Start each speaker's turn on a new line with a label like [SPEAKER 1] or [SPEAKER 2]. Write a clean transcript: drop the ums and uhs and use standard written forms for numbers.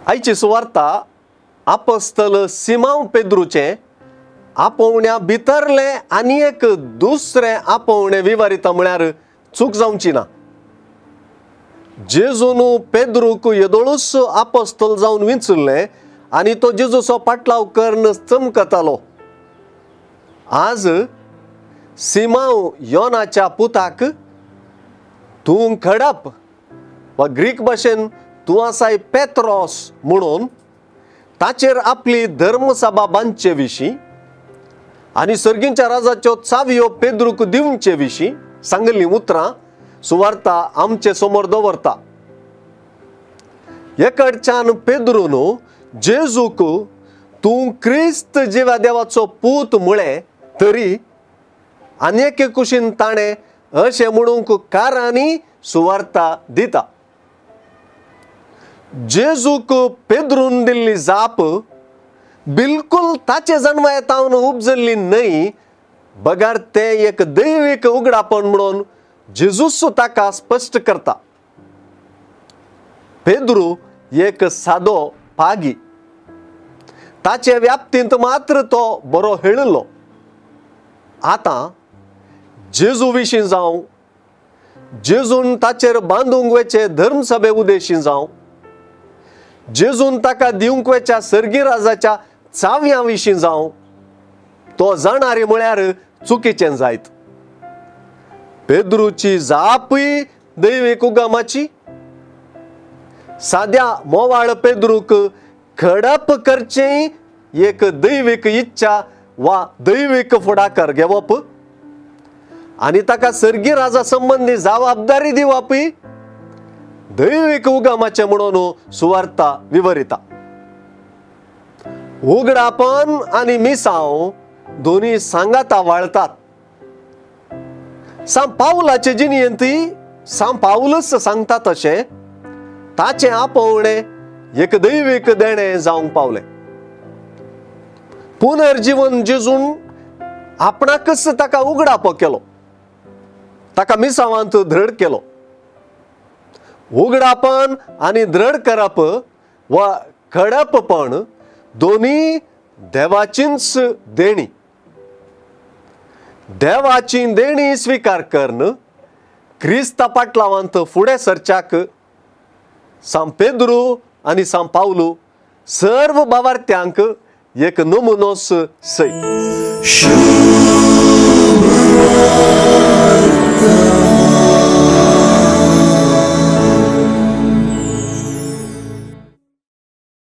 [SPEAKER 1] आयची सुवार्ता आपोस्तल सिमोन पेद्रूचे आपोवण्या भितरले आनी एक दुसरे आपोवणे विवरिता म्हळ्यार चूक जावची ना। जेजून पेद्रूक येदोळूच आपोस्तल जावन विंचुल्ले आनी तो जेजूचो पाटलाव करून चमकतालो। आज सिमोन योनाच्या पुताक तूं खडप वा ग्रीक भाशेन तूं आसाय पेत्रोस म्हणून ताचेर आपली धर्मसभा बांदचे विशीं आनी सर्गींच्या राजाच्यो चावयो पेद्रूक दिवचे विशीं सांगली उतरां सुवार्ता आमचे समोर दवरता। एकडच्यान पेद्रून जेजूक तूं क्रिस्त जिव्या देवाचो पूत म्हळें तरी आनी एके कुशीन ताणें अशें म्हणूंक कारांनी सुवार्ता दिता। जेजूक पेद्रून दिल्ली जाप बिलकुल ताचे जन्मयेतावन उपजल्ली न्हय, बगार ते एक दैवीक उगडापण म्हणून जेजूस ताका स्पश्ट करता। पेद्रू एक सादो पागी, ताचे व्याप्तींत मात्र तो बरो हेळिल्लो। आतां जेजू विशीं जावं, जेजून ताचेर बांदूंक वेचे धर्मसभे उदेशी जावं, जेजून ताका दिवंक वेच्या सर्गी राजाच्या चाव्यां विशीं जावं, तो जाणारी म्हळ्यार चुकीचें जायत। पेद्रूची जापूय दैवीक उगमाची, साद्या मोवाळ पेद्रूक खडप करचें एक दैवीक इच्छा वा दैवीक फुडाकार घेवप आनी ताका सर्गी राजा संबंधी जबाबदारी दिवपूय दैवीक उगमाचे म्हणून सुवार्ता विवरिता। उगडापण आनी मिसांव दोन्ही सांगाता वाळतात। सांत पावलाचे जिणेंतय सांत पावलच सांगता तशें ताचे आपोवणे एक दैवीक देणें जावंक पावलें। पुनर्जीवन जेजून आपणाकच ताका उगडाप केलो, ताका मिसावांत दृढ केलो। उगडापण आनी दृढ करप वा खडपपण दोन्ही देवाचीच देणी। देवाची देणी स्वीकार करून क्रिस्ता पाटलावांत फुडें सरच्याक सांत पेद्रू आनी सांत पावलू सर्व भावार्थ्यांक एक नमुनोस सै।